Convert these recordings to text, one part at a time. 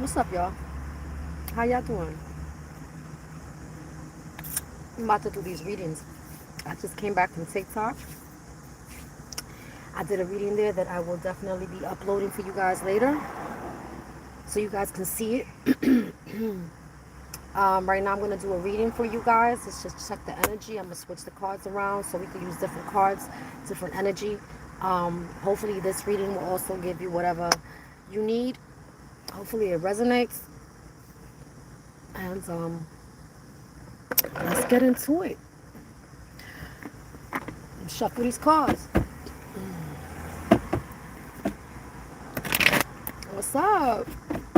What's up, y'all? How y'all doing? I'm about to do these readings. I just came back from TikTok. I did a reading there that I will definitely be uploading for you guys later so you guys can see it. Right now I'm going to do a reading for you guys. Let's just check the energy. I'm going to switch the cards around so we can use different cards, different energy. Hopefully this reading will also give you whatever you need. Hopefully it resonates. And let's get into it. Shuffle these cards. What's up?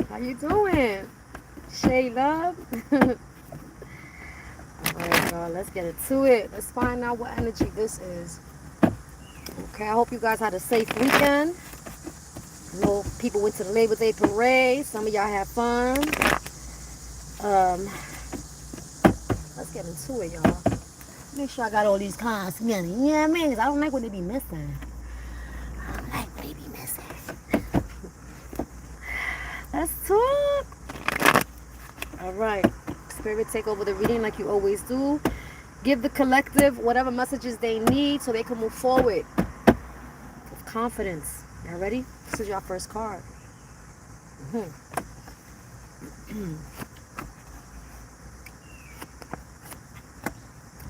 How you doing? Shay Love? Alright, y'all, let's get into it. Let's find out what energy this is. Okay, I hope you guys had a safe weekend. I know people went to the Labor Day parade. Some of y'all had fun. Let's get into it, y'all. Make sure I got all these cards together. You know what I mean? 'Cause I don't like what they be missing. I don't like what they be missing. Let's talk. All right. Spirit, take over the reading like you always do. Give the collective whatever messages they need so they can move forward with confidence. Y'all ready? This is your first card.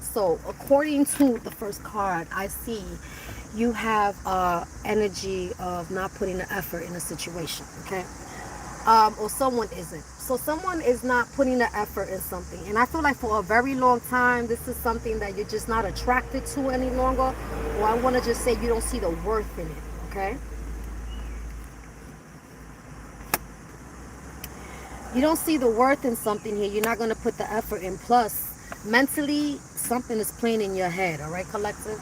So, according to the first card, I see you have energy of not putting the effort in a situation, okay? Or someone isn't. So someone is not putting the effort in something. And I feel like for a very long time, this is something that you're just not attracted to any longer. Or I want to just say you don't see the worth in it, okay? You don't see the worth in something here. You're not going to put the effort in. Plus, mentally, something is playing in your head, all right, collective?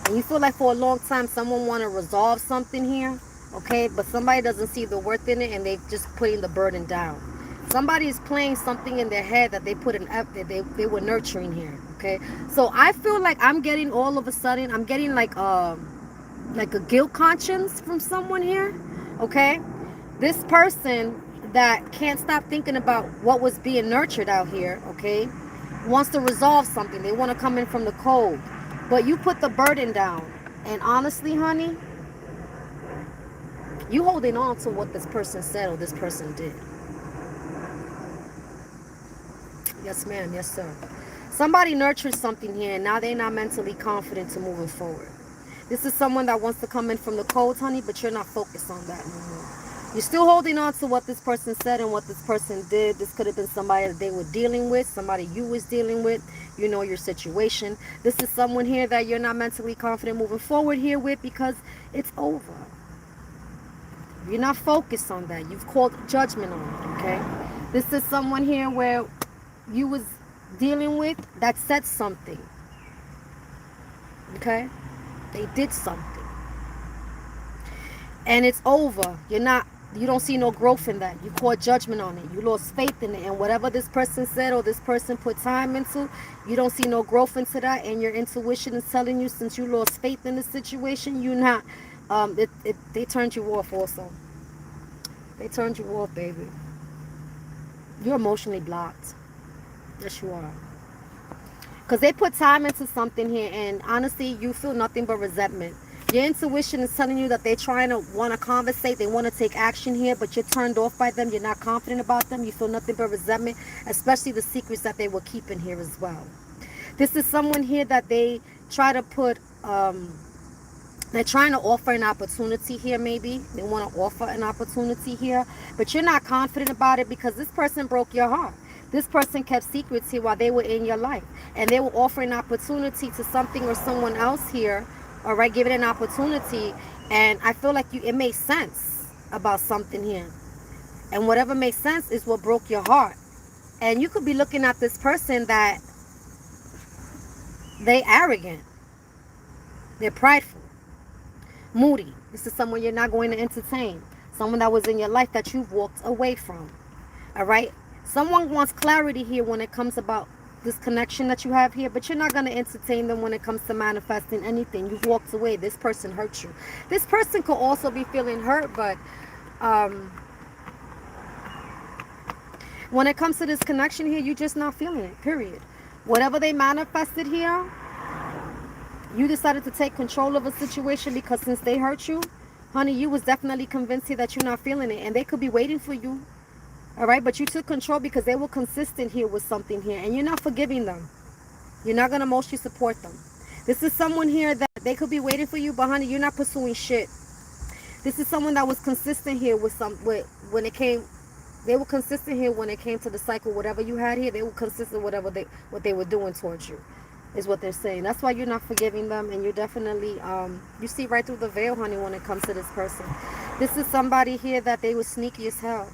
And you feel like for a long time, someone want to resolve something here. Okay, but somebody doesn't see the worth in it and they just putting the burden down. Somebody is playing something in their head that they put an effort, they were nurturing here. Okay, so I feel like I'm getting all of a sudden, I'm getting like a guilt conscience from someone here. Okay, this person that can't stop thinking about what was being nurtured out here. Okay, wants to resolve something. They want to come in from the cold, but you put the burden down. And honestly, honey, you holding on to what this person said or this person did. Yes, ma'am. Yes, sir. Somebody nurtured something here and now they're not mentally confident to moving forward. This is someone that wants to come in from the cold, honey, but you're not focused on that no more. You're still holding on to what this person said and what this person did. This could have been somebody that they were dealing with, somebody you was dealing with. You know your situation. This is someone here that you're not mentally confident moving forward here with because it's over. You're not focused on that. You've called judgment on it, okay? This is someone here where you was dealing with that said something, okay? They did something. And it's over. You don't see no growth in that. You called judgment on it. You lost faith in it. And whatever this person said or this person put time into, you don't see no growth into that. And your intuition is telling you since you lost faith in the situation, you're not... they turned you off also. They turned you off, baby. You're emotionally blocked. Yes, you are. Because they put time into something here, and honestly, you feel nothing but resentment. Your intuition is telling you that they're trying to want to conversate, they want to take action here, but you're turned off by them. You're not confident about them. You feel nothing but resentment, especially the secrets that they were keeping here as well. This is someone here that they try to put... they're trying to offer an opportunity here, maybe. They want to offer an opportunity here. But you're not confident about it because this person broke your heart. This person kept secrets here while they were in your life. And they were offering opportunity to something or someone else here. All right, give it an opportunity. And I feel like it makes sense about something here. And whatever makes sense is what broke your heart. And you could be looking at this person that they arrogant. They're prideful. Moody. This is someone you're not going to entertain. Someone that was in your life that you've walked away from. All right. Someone wants clarity here when it comes about this connection that you have here, but you're not going to entertain them when it comes to manifesting anything. You've walked away. This person hurt you. This person could also be feeling hurt, but When it comes to this connection here, you're just not feeling it, period. Whatever they manifested here, you decided to take control of a situation because since they hurt you, honey, you was definitely convinced here that you're not feeling it. And they could be waiting for you, all right? But you took control because they were consistent here with something here. And you're not forgiving them. You're not going to emotionally support them. This is someone here that they could be waiting for you, but honey, you're not pursuing shit. This is someone that was consistent here when it came. They were consistent here when it came to the cycle. Whatever you had here, they were consistent with what they were doing towards you, is what they're saying. That's why you're not forgiving them, and you're definitely you see right through the veil, honey, when it comes to this person. This is somebody here that they were sneaky as hell.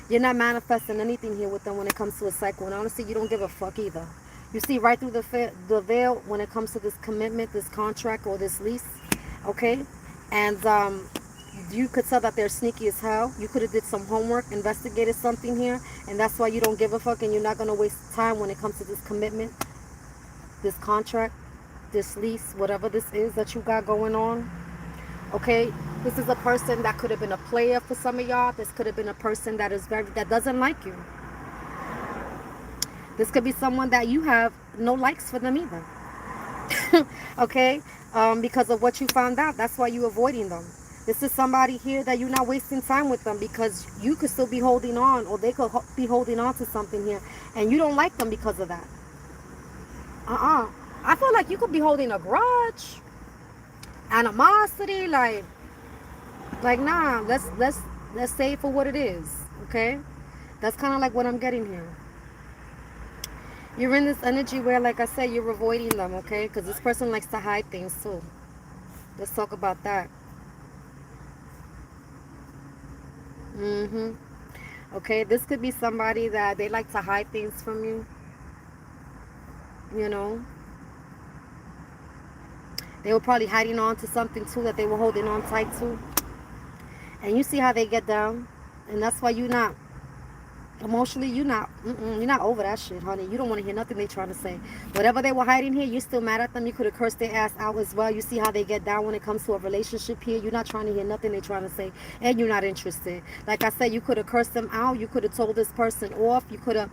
You're not manifesting anything here with them when it comes to a cycle, and honestly, you don't give a fuck either. You see right through the veil when it comes to this commitment, this contract, or this lease, okay? And you could tell that they're sneaky as hell. You could have did some homework, investigated something here, and that's why you don't give a fuck, and you're not going to waste time when it comes to this commitment, this contract, this lease, whatever this is that you got going on, okay? This is a person that could have been a player for some of y'all. This could have been a person that doesn't like you. This could be someone that you have no likes for them either. Okay? Because of what you found out. That's why you're avoiding them. This is somebody here that you're not wasting time with them because you could still be holding on, or they could be holding on to something here, and you don't like them because of that. I feel like you could be holding a grudge, animosity, like nah, let's say it for what it is, okay? That's kind of like what I'm getting here. You're in this energy where, like I said, you're avoiding them, okay? Because this person likes to hide things too. Let's talk about that. Okay, this could be somebody that they like to hide things from you. You know, they were probably hiding on to something too that they were holding on tight to. And you see how they get down, and that's why you're not emotionally, you're not over that shit, honey. You don't want to hear nothing they trying to say. Whatever they were hiding here, you're still mad at them. You could have cursed their ass out as well. You see how they get down when it comes to a relationship here. You're not trying to hear nothing they trying to say, and you're not interested. Like I said, you could have cursed them out. You could have told this person off. You could have,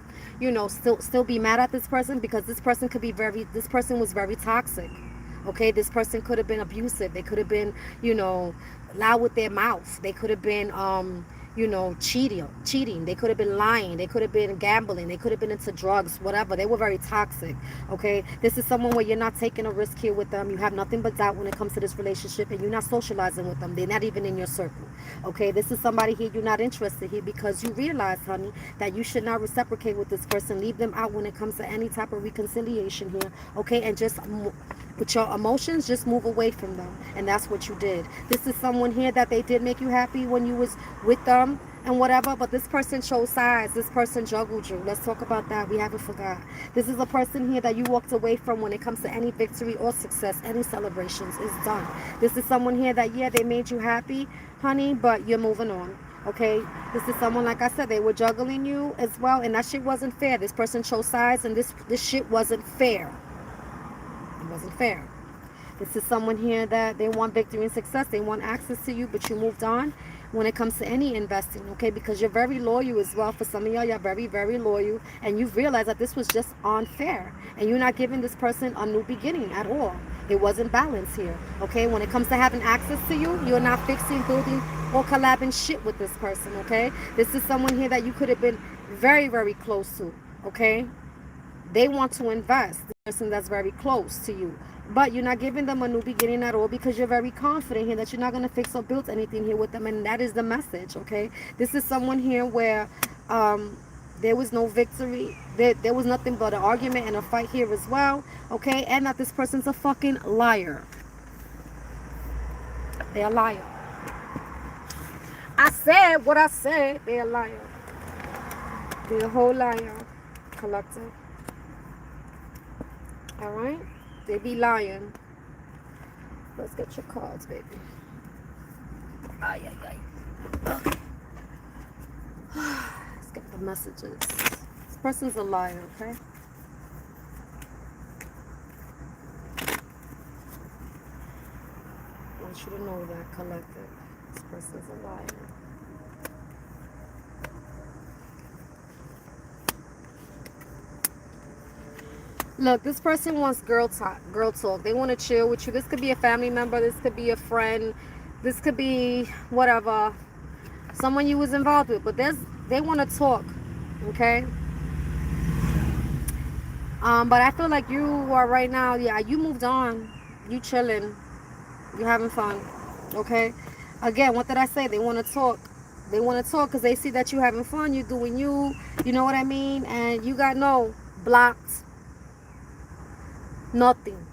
still be mad at this person because this person was very toxic. Okay, this person could have been abusive. They could have been, loud with their mouth. They could have been cheating. They could have been lying. They could have been gambling. They could have been into drugs, whatever. They were very toxic. Okay, this is someone where you're not taking a risk here with them. You have nothing but doubt when it comes to this relationship, and you're not socializing with them. They're not even in your circle. Okay, this is somebody here you're not interested here because you realize, honey, that you should not reciprocate with this person. Leave them out when it comes to any type of reconciliation here. Okay, and just with your emotions, just move away from them. And that's what you did. This is someone here that they did make you happy when you was with them and whatever, but this person chose sides. This person juggled you. Let's talk about that. We haven't forgot. This is a person here that you walked away from when it comes to any victory or success, any celebrations. It's done. This is someone here that, yeah, they made you happy, honey, but you're moving on. Okay, this is someone, like I said, they were juggling you as well, and that shit wasn't fair. This person chose sides, and this shit wasn't fair. Wasn't fair. This is someone here that they want victory and success. They want access to you, but you moved on when it comes to any investing, okay? Because you're very loyal as well. For some of y'all, you're very, very loyal, and you've realized that this was just unfair, and you're not giving this person a new beginning at all. It wasn't balanced here, okay? When it comes to having access to you, you're not fixing, building, or collabing shit with this person, okay? This is someone here that you could have been very, very close to, okay? They want to invest, the person that's very close to you, but you're not giving them a new beginning at all because you're very confident here that you're not going to fix or build anything here with them, and that is the message, okay? This is someone here where there was no victory. There was nothing but an argument and a fight here as well, okay? And that this person's a fucking liar. They're a liar. I said what I said. They're a liar. They're a whole liar, collective. All right, they be lying. Let's get your cards, baby. Ay, ay, ay. Let's get the messages. This person's a liar, okay? I want you to know that, collective. This person's a liar. Look, this person wants girl talk. Girl talk. They want to chill with you. This could be a family member. This could be a friend. This could be whatever. Someone you was involved with. But they want to talk. Okay. But I feel like you are right now. Yeah, you moved on. You chilling. You having fun. Okay. Again, what did I say? They want to talk. They want to talk because they see that you having fun. You doing you. You know what I mean? And you got no blocked. Nothing.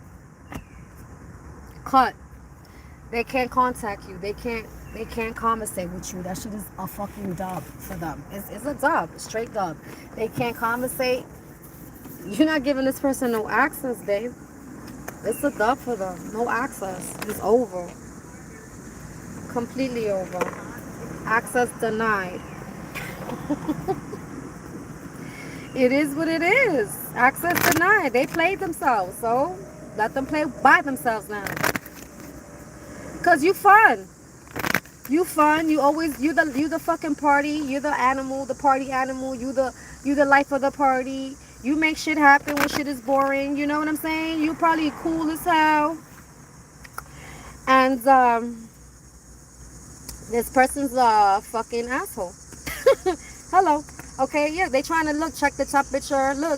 Cut. They can't contact you. They can't conversate with you. That shit is a fucking dub for them. It's a dub. Straight dub. They can't conversate. You're not giving this person no access, babe. It's a dub for them. No access. It's over. Completely over. Access denied. It is what it is. Access denied. They played themselves, so let them play by themselves now. Cause you fun. You fun. You always you the fucking party. You're the animal, the party animal. You the life of the party. You make shit happen when shit is boring. You know what I'm saying? You probably cool as hell. And this person's a fucking asshole. Hello. Okay, yeah, they trying to check the temperature. Look.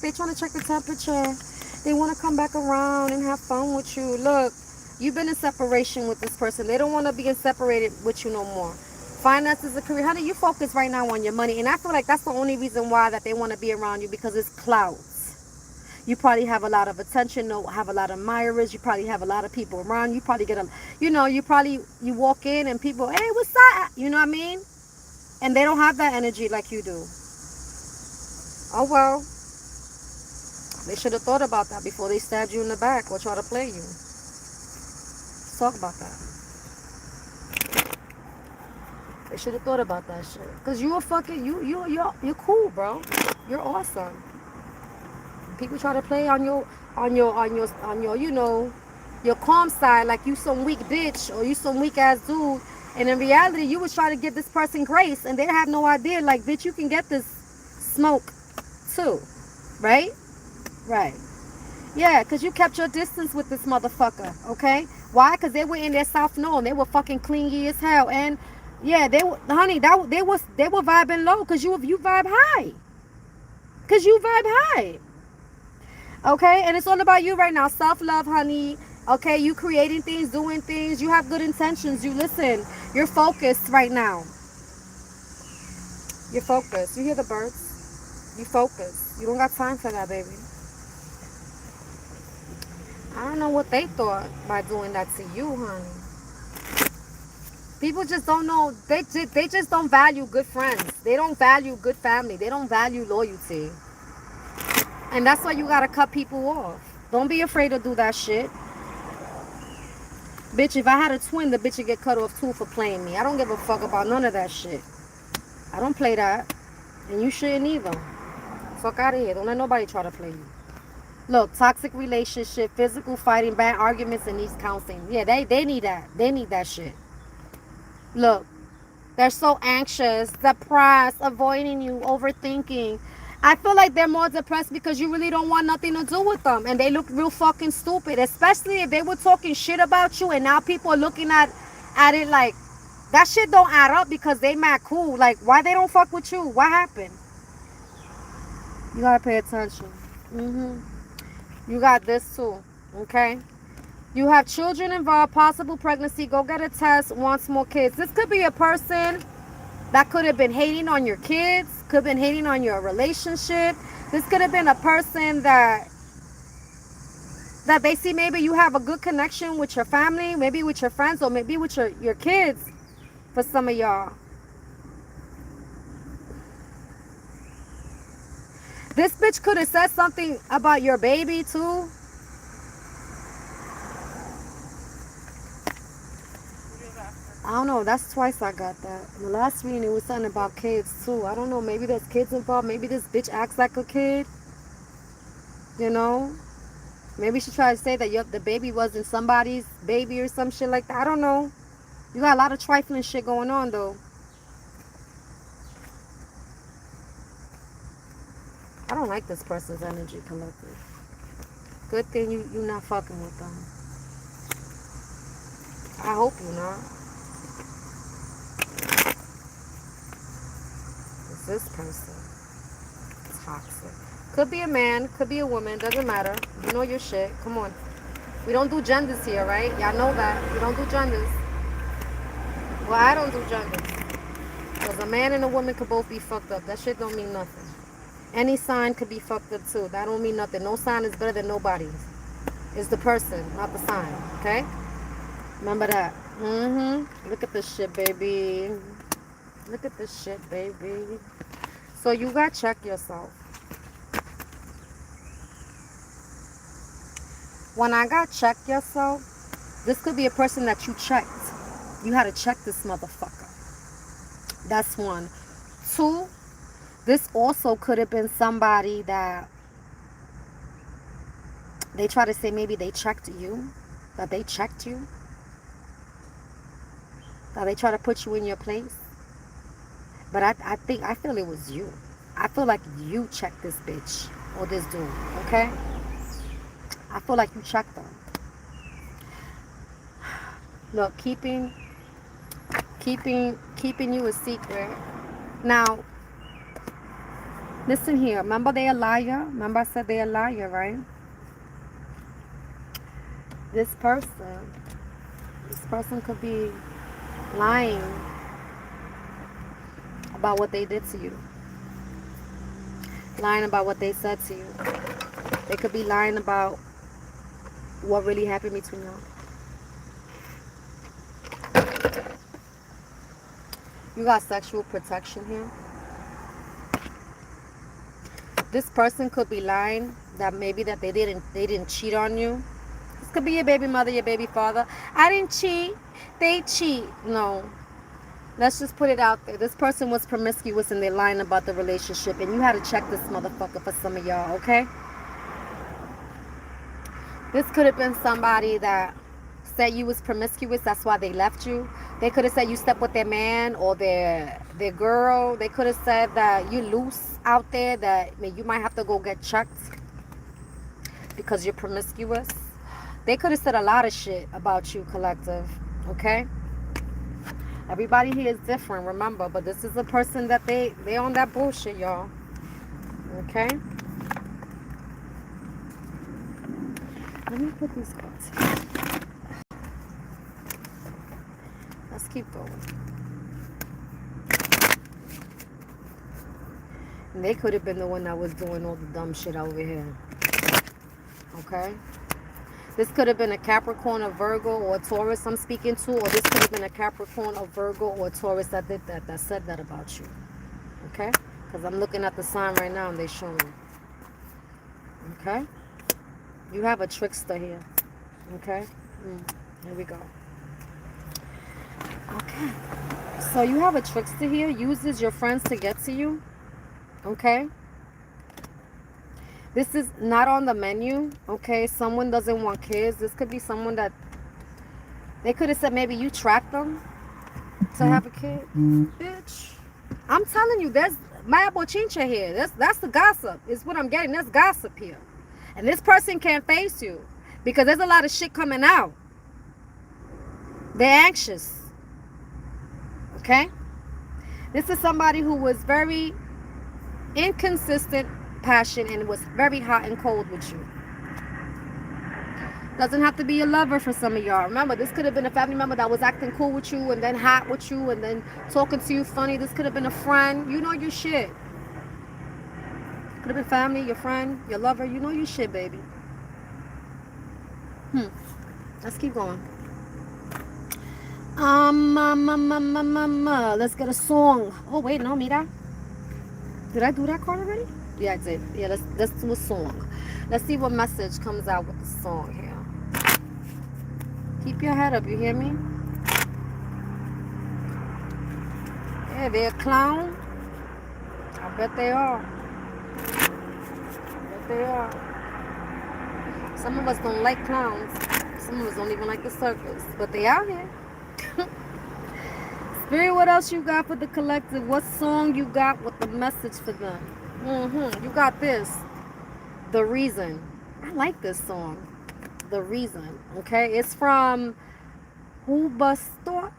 They trying to check the temperature. They want to come back around and have fun with you. Look, you've been in separation with this person. They don't want to be separated with you no more. Finances, a career. Honey, you focus right now on your money. And I feel like that's the only reason why that they want to be around you, because it's clouds. You probably have a lot of attention, have a lot of admirers. You probably have a lot of people around. You probably get you walk in and people, hey, what's up? You know what I mean? And they don't have that energy like you do. Oh, well. They should have thought about that before they stabbed you in the back or try to play you. Let's talk about that. They should have thought about that shit. Because you a fucking, you're cool, bro. You're awesome. People try to play on your, your calm side like you some weak bitch or you some weak ass dude. And in reality, you was trying to give this person grace, and they have no idea, like, bitch, you can get this smoke, too. Right? Right. Yeah, because you kept your distance with this motherfucker, okay? Why? Because they were in their South Node, and they were fucking clingy as hell. And, yeah, they were, honey, they were vibing low, because you vibe high. Because you vibe high. Okay? And it's all about you right now. Self-love, honey. Okay, you creating things, doing things. You have good intentions. You listen. You're focused right now. You're focused. You hear the birds? You focus. You don't got time for that, baby. I don't know what they thought by doing that to you, honey. People just don't know. They just don't value good friends. They don't value good family. They don't value loyalty. And that's why you gotta cut people off. Don't be afraid to do that shit. Bitch, if I had a twin, the bitch would get cut off too for playing me. I don't give a fuck about none of that shit. I don't play that. And you shouldn't either. Fuck out of here. Don't let nobody try to play you. Look, toxic relationship, physical fighting, bad arguments, and needs counseling. Yeah, they need that. They need that shit. Look, they're so anxious, depressed, avoiding you, overthinking. I feel like they're more depressed because you really don't want nothing to do with them. And they look real fucking stupid. Especially if they were talking shit about you and now people are looking at it like, that shit don't add up because they mad cool. Like, why they don't fuck with you? What happened? You gotta pay attention. You got this too. Okay? You have children involved, possible pregnancy. Go get a test. Wants more kids. This could be a person that could have been hating on your kids, could have been hating on your relationship. This could have been a person that they see maybe you have a good connection with your family, maybe with your friends, or maybe with your kids for some of y'all. This bitch could have said something about your baby too. I don't know. That's twice I got that. The last reading, it was something about kids, too. I don't know. Maybe there's kids involved. Maybe this bitch acts like a kid. You know? Maybe she tried to say that the baby wasn't somebody's baby or some shit like that. I don't know. You got a lot of trifling shit going on, though. I don't like this person's energy, collective. Good thing you not fucking with them. I hope you not. It's this person. Toxic. Could be a man, could be a woman, doesn't matter. You know your shit. Come on. We don't do genders here, right? Y'all know that. We don't do genders. Well, I don't do genders. Because a man and a woman could both be fucked up. That shit don't mean nothing. Any sign could be fucked up too. That don't mean nothing. No sign is better than nobody's. It's the person, not the sign. Okay? Remember that. Look at this shit, baby. Look at this shit, baby. So you gotta check yourself. When I got check yourself, this could be a person that you checked. You had to check this motherfucker. That's one. Two, this also could have been somebody that they try to say maybe they checked you, that they checked you, that they try to put you in your place. But I feel it was you. I feel like you checked this bitch or this dude, okay? I feel like you checked them. Look, keeping you a secret. Now, listen here. Remember they're a liar? Remember I said they're a liar, right? This person could be lying about what they did to you. Lying about what they said to you. They could be lying about what really happened between y'all. You got sexual protection here. This person could be lying that maybe that they didn't cheat on you. This could be your baby mother, your baby father. I didn't cheat. They cheat. No. Let's just put it out there. This person was promiscuous and they're lying about the relationship. And you had to check this motherfucker for some of y'all, okay? This could have been somebody that said you was promiscuous. That's why they left you. They could have said you slept with their man or their girl. They could have said that you loose out there, that you might have to go get checked because you're promiscuous. They could have said a lot of shit about you, collective, okay? Everybody here is different, remember, but this is a person that they on that bullshit, y'all. Okay? Let me put these cards here. Let's keep going. And they could have been the one that was doing all the dumb shit over here. Okay? This could have been a Capricorn, a Virgo, or a Taurus I'm speaking to. Or this could have been a Capricorn, a Virgo, or a Taurus that did that said that about you. Okay? Because I'm looking at the sign right now and they're showing. Okay? You have a trickster here. Okay? Here we go. Okay. So you have a trickster here. Uses your friends to get to you. Okay? This is not on the menu, okay? Someone doesn't want kids. This could be someone that... They could have said maybe you tracked them to have a kid. Bitch. I'm telling you, there's Maya Bochincha here. That's the gossip. Is what I'm getting. There's gossip here. And this person can't face you because there's a lot of shit coming out. They're anxious. Okay? This is somebody who was very inconsistent passion and was very hot and cold with you. Doesn't have to be a lover for some of y'all. Remember, this could have been a family member that was acting cool with you and then hot with you and then talking to you funny. This could have been a friend. You know your shit. Could have been family, your friend, your lover. You know your shit, baby. Let's keep going. Let's get a song. Oh wait, no, mira. Did I do that card already? Yeah, I did. Yeah, let's do a song. Let's see what message comes out with the song here. Keep your head up, you hear me? Yeah, they're a clown. I bet they are. I bet they are. Some of us don't like clowns. Some of us don't even like the circus. But they out here. Spirit, what else you got for the collective? What song you got with the message for them? You got this. The reason. I like this song, The Reason. Okay, it's from Hoobastank.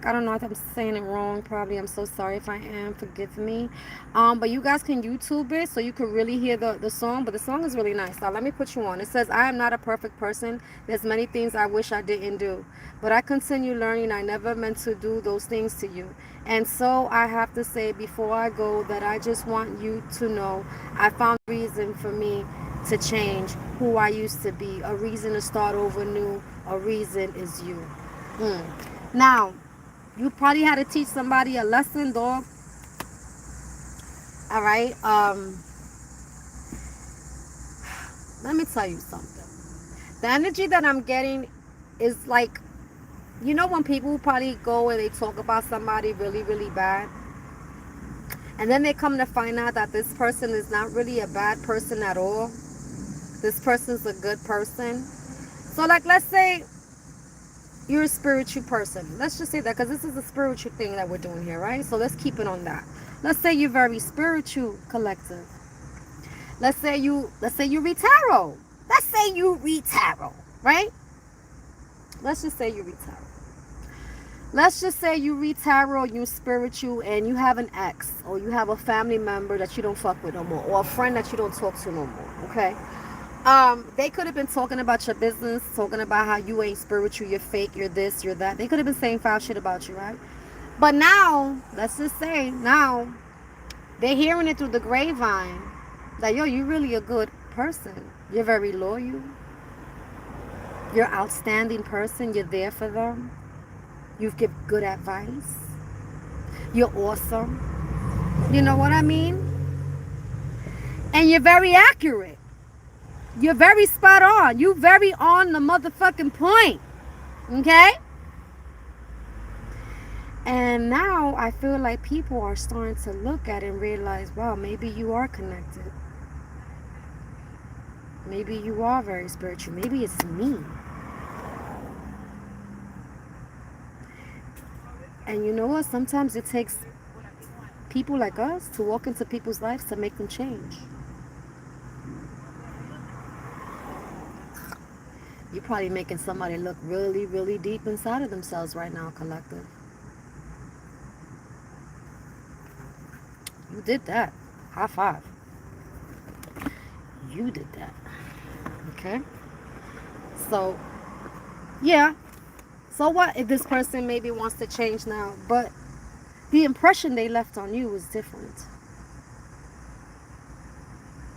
I don't know if I'm saying it wrong. Probably. I'm so sorry if I am. Forgive me. But you guys can YouTube it so you can really hear the song. But the song is really nice. Now let me put you on. It says, "I am not a perfect person. There's many things I wish I didn't do, but I continue learning. I never meant to do those things to you. And so I have to say before I go that I just want you to know I found a reason for me to change who I used to be. A reason to start over new. A reason is you." Now, you probably had to teach somebody a lesson, dog. All right. Let me tell you something. The energy that I'm getting is like, you know, when people probably go and they talk about somebody really, really bad, and then they come to find out that this person is not really a bad person at all. This person's a good person. So, like, let's say you're a spiritual person. Let's just say that because this is a spiritual thing that we're doing here, right? So let's keep it on that. Let's say you're very spiritual, collective. Let's say you read tarot. Let's say you read tarot, right? Let's just say you read tarot. Let's just say you read tarot, you're spiritual, and you have an ex, or you have a family member that you don't fuck with no more, or a friend that you don't talk to no more, okay? They could have been talking about your business, talking about how you ain't spiritual, you're fake, you're this, you're that. They could have been saying foul shit about you, right? But now, let's just say, now, they're hearing it through the grapevine that, yo, you're really a good person. You're very loyal. You're an outstanding person. You're there for them. You give good advice. You're awesome. You know what I mean? And you're very accurate. You're very spot on. You very on the motherfucking point. Okay? And now I feel like people are starting to look at it and realize, wow, maybe you are connected. Maybe you are very spiritual. Maybe it's me. And you know what? Sometimes it takes people like us to walk into people's lives to make them change. You're probably making somebody look really, really deep inside of themselves right now, collective. You did that. High five. You did that. Okay? So, yeah. So what if this person maybe wants to change now, but the impression they left on you was different.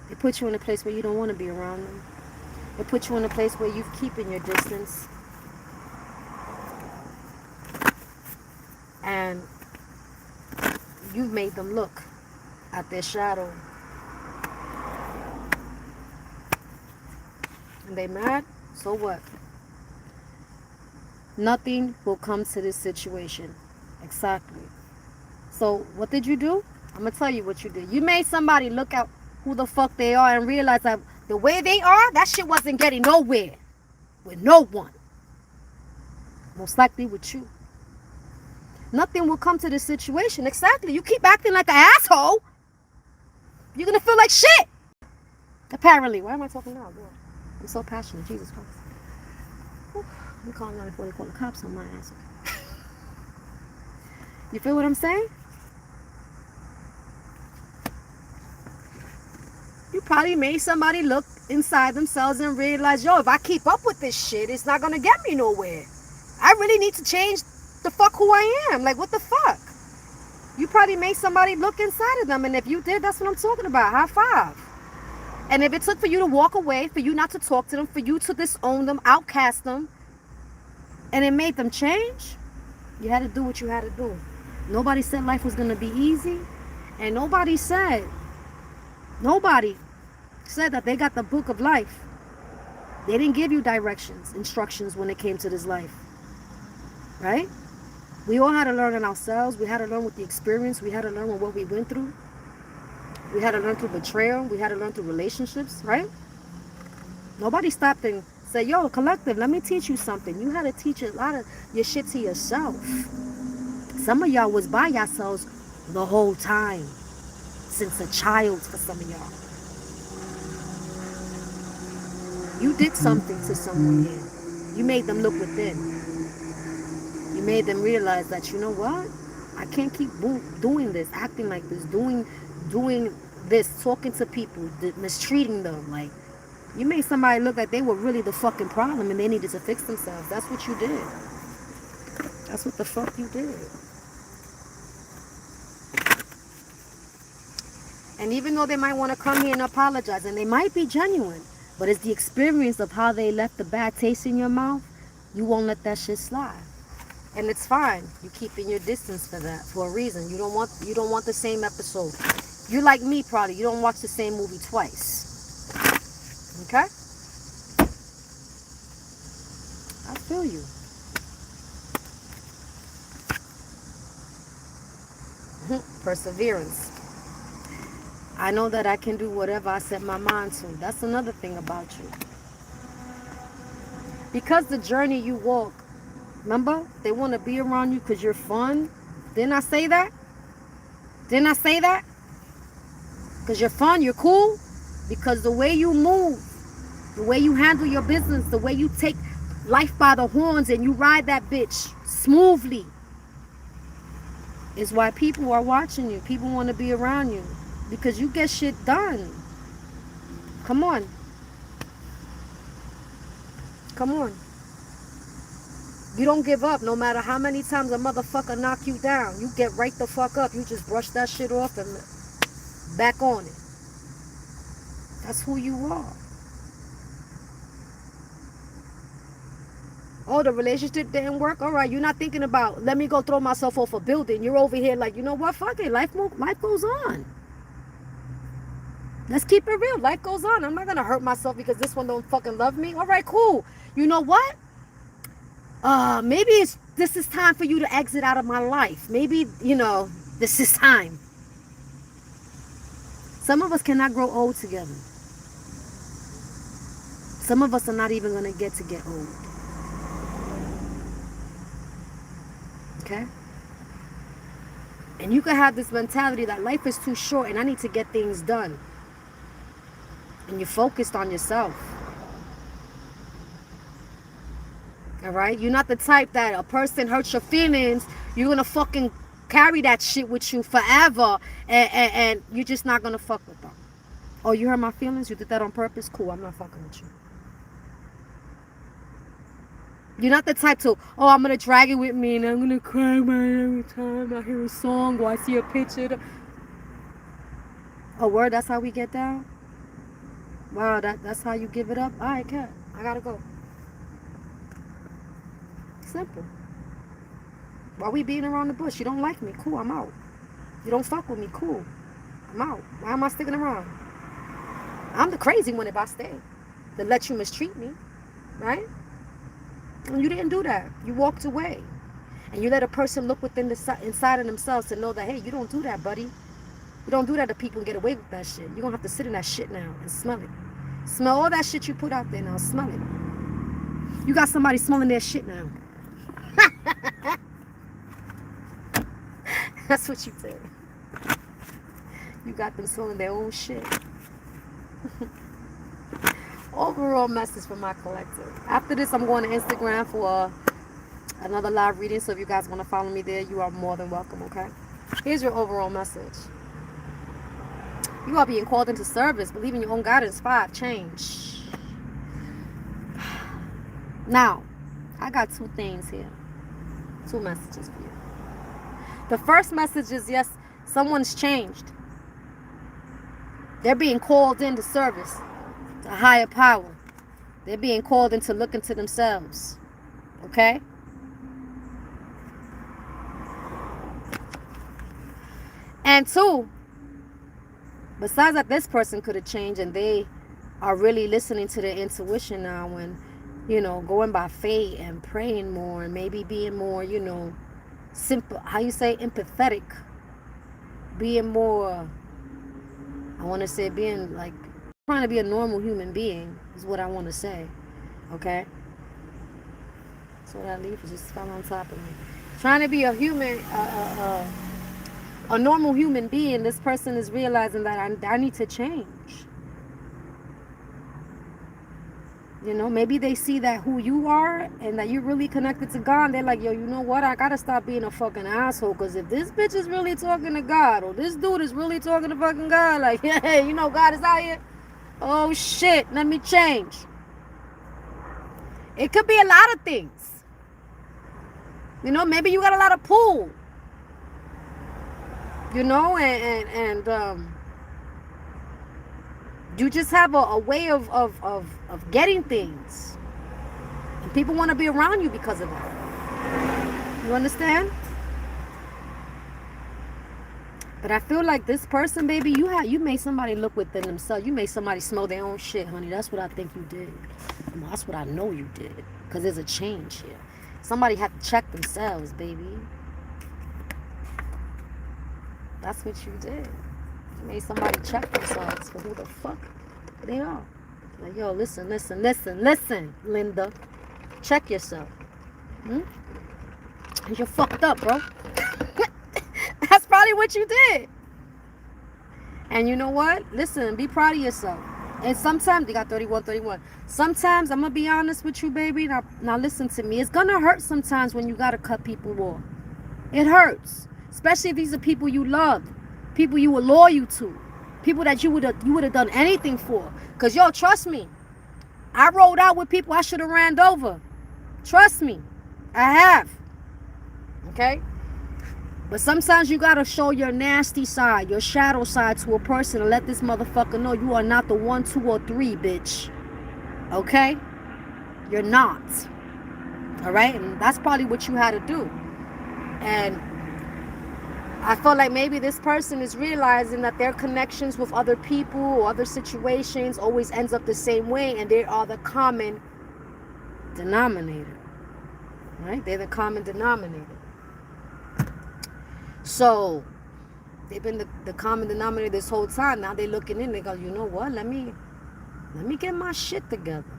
They put you in a place where you don't want to be around them. They put you in a place where you've keeping your distance. And you've made them look at their shadow. And they mad? So what? Nothing will come to this situation. Exactly. So what did you do? I'm going to tell you what you did. You made somebody look at who the fuck they are and realize that the way they are, that shit wasn't getting nowhere with no one. Most likely with you. Nothing will come to this situation. Exactly. You keep acting like an asshole, you're going to feel like shit. Apparently. Why am I talking now? Boy, I'm so passionate. Jesus Christ. Whew. I'm calling on before they call the cops on my ass. You feel what I'm saying? You probably made somebody look inside themselves and realize, yo, if I keep up with this shit, it's not going to get me nowhere. I really need to change the fuck who I am. Like, what the fuck? You probably made somebody look inside of them. And if you did, that's what I'm talking about. High five. And if it took for you to walk away, for you not to talk to them, for you to disown them, outcast them, and it made them change, you had to do what you had to do. Nobody said life was going to be easy. And nobody said that they got the book of life. They didn't give you directions, instructions when it came to this life. Right? We all had to learn it ourselves. We had to learn with the experience. We had to learn with what we went through. We had to learn through betrayal. We had to learn through relationships, right? Nobody stopped and said, yo, collective, let me teach you something. You had to teach a lot of your shit to yourself. Some of y'all was by yourselves the whole time. Since a child for some of y'all. You did something to someone here. You made them look within. You made them realize that, you know what? I can't keep doing this, acting like this, doing this, talking to people, mistreating them. Like, you made somebody look like they were really the fucking problem and they needed to fix themselves. That's what you did. That's what the fuck you did. And even though they might want to come here and apologize, and they might be genuine, but it's the experience of how they left the bad taste in your mouth, you won't let that shit slide. And it's fine. You keeping your distance for that, for a reason. You don't want the same episode. You're like me probably. You don't watch the same movie twice. Okay? I feel you. Perseverance. I know that I can do whatever I set my mind to. That's another thing about you. Because the journey you walk, remember, they want to be around you because you're fun. Didn't I say that? Didn't I say that? Because you're fun, you're cool. Because the way you move, the way you handle your business, the way you take life by the horns and you ride that bitch smoothly is why people are watching you. People want to be around you because you get shit done. Come on. Come on. You don't give up no matter how many times a motherfucker knock you down. You get right the fuck up. You just brush that shit off and back on it. That's who you are. Oh, the relationship didn't work? All right, you're not thinking about, let me go throw myself off a building. You're over here like, you know what? Fuck it. Life goes on. Let's keep it real. Life goes on. I'm not going to hurt myself because this one don't fucking love me. All right, cool. You know what? Maybe this is time for you to exit out of my life. Maybe, this is time. Some of us cannot grow old together. Some of us are not even going to get old. Okay? And you can have this mentality that life is too short and I need to get things done. And you're focused on yourself. All right? You're not the type that a person hurts your feelings, you're going to fucking carry that shit with you forever and you're just not going to fuck with them. Oh, you hurt my feelings? You did that on purpose? Cool, I'm not fucking with you. You're not the type to, I'm going to drag it with me and I'm going to cry every time I hear a song or I see a picture. Oh, word, that's how we get down? Wow, that's how you give it up? All right, cat, I got to go. Simple. Why we beating around the bush? You don't like me? Cool, I'm out. You don't fuck with me? Cool, I'm out. Why am I sticking around? I'm the crazy one if I stay. To let you mistreat me, right? And you didn't do that. You walked away. And you let a person look within inside of themselves to know that, hey, you don't do that, buddy. You don't do that to people and get away with that shit. You're going to have to sit in that shit now and smell it. Smell all that shit you put out there now. Smell it. You got somebody smelling their shit now. That's what you did. You got them smelling their own shit. Overall message for my collective. After this, I'm going to Instagram for another live reading. So if you guys want to follow me there, you are more than welcome, okay? Here's your overall message. You are being called into service. Believe in your own guidance. 5, change. Now, I got 2 things here. 2 messages for you. The first message is, yes, someone's changed. They're being called into service. A higher power. They're being called into look into themselves. Okay? And 2, besides that, this person could have changed and they are really listening to their intuition now and, going by faith and praying more and maybe being more, simple, how you say, empathetic. Being more, I want to say being like, trying to be a normal human being is what I want to say. Okay? So that leaf just fell on top of me. Trying to be a human, a normal human being, this person is realizing that I need to change. You know, maybe they see that who you are and that you're really connected to God. And they're like, yo, you know what? I gotta stop being a fucking asshole. Because if this bitch is really talking to God, or this dude is really talking to fucking God, like, hey, you know, God is out here. Oh shit, let me change. It could be a lot of things. You know, maybe you got a lot of pull. You know, and you just have a way of getting things. And people want to be around you because of that. You understand? But I feel like this person, baby, you made somebody look within themselves. You made somebody smell their own shit, honey. That's what I think you did. That's what I know you did. Because there's a change here. Somebody had to check themselves, baby. That's what you did. You made somebody check themselves for who the fuck they are. Like, yo, listen, Linda. Check yourself. You're fucked up, bro. That's probably what you did. And you know what? Listen, be proud of yourself. And sometimes, you got 31. Sometimes, I'm going to be honest with you, baby. Now listen to me. It's going to hurt sometimes when you got to cut people off. It hurts. Especially if these are people you love. People you were loyal to. People that you would have done anything for. Because, yo, trust me. I rolled out with people I should have ran over. Trust me. I have. Okay? But sometimes you gotta show your nasty side, your shadow side to a person and let this motherfucker know you are not the 1, 2, or 3, bitch. Okay? You're not. Alright? And that's probably what you had to do. And I feel like maybe this person is realizing that their connections with other people or other situations always ends up the same way, and they are the common denominator. Right? They're the common denominator. So they've been the common denominator this whole time. Now they're looking in. They go, you know what? Let me get my shit together.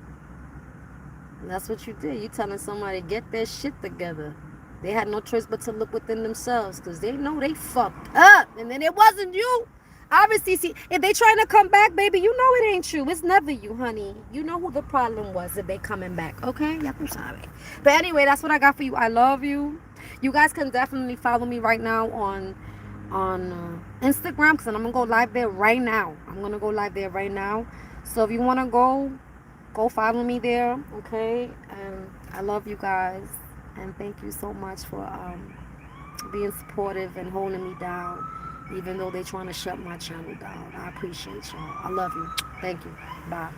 And that's what you did. You telling somebody get their shit together. They had no choice but to look within themselves because they know they fucked up. And then it wasn't you. Obviously, see, if they trying to come back, baby, you know it ain't you. It's never you, honey. You know who the problem was if they coming back. Okay? Yep, I'm sorry. But anyway, that's what I got for you. I love you. You guys can definitely follow me right now on Instagram because I'm going to go live there right now. So if you want to go follow me there, okay? And I love you guys. And thank you so much for being supportive and holding me down, even though they're trying to shut my channel down. I appreciate y'all. I love you. Thank you. Bye.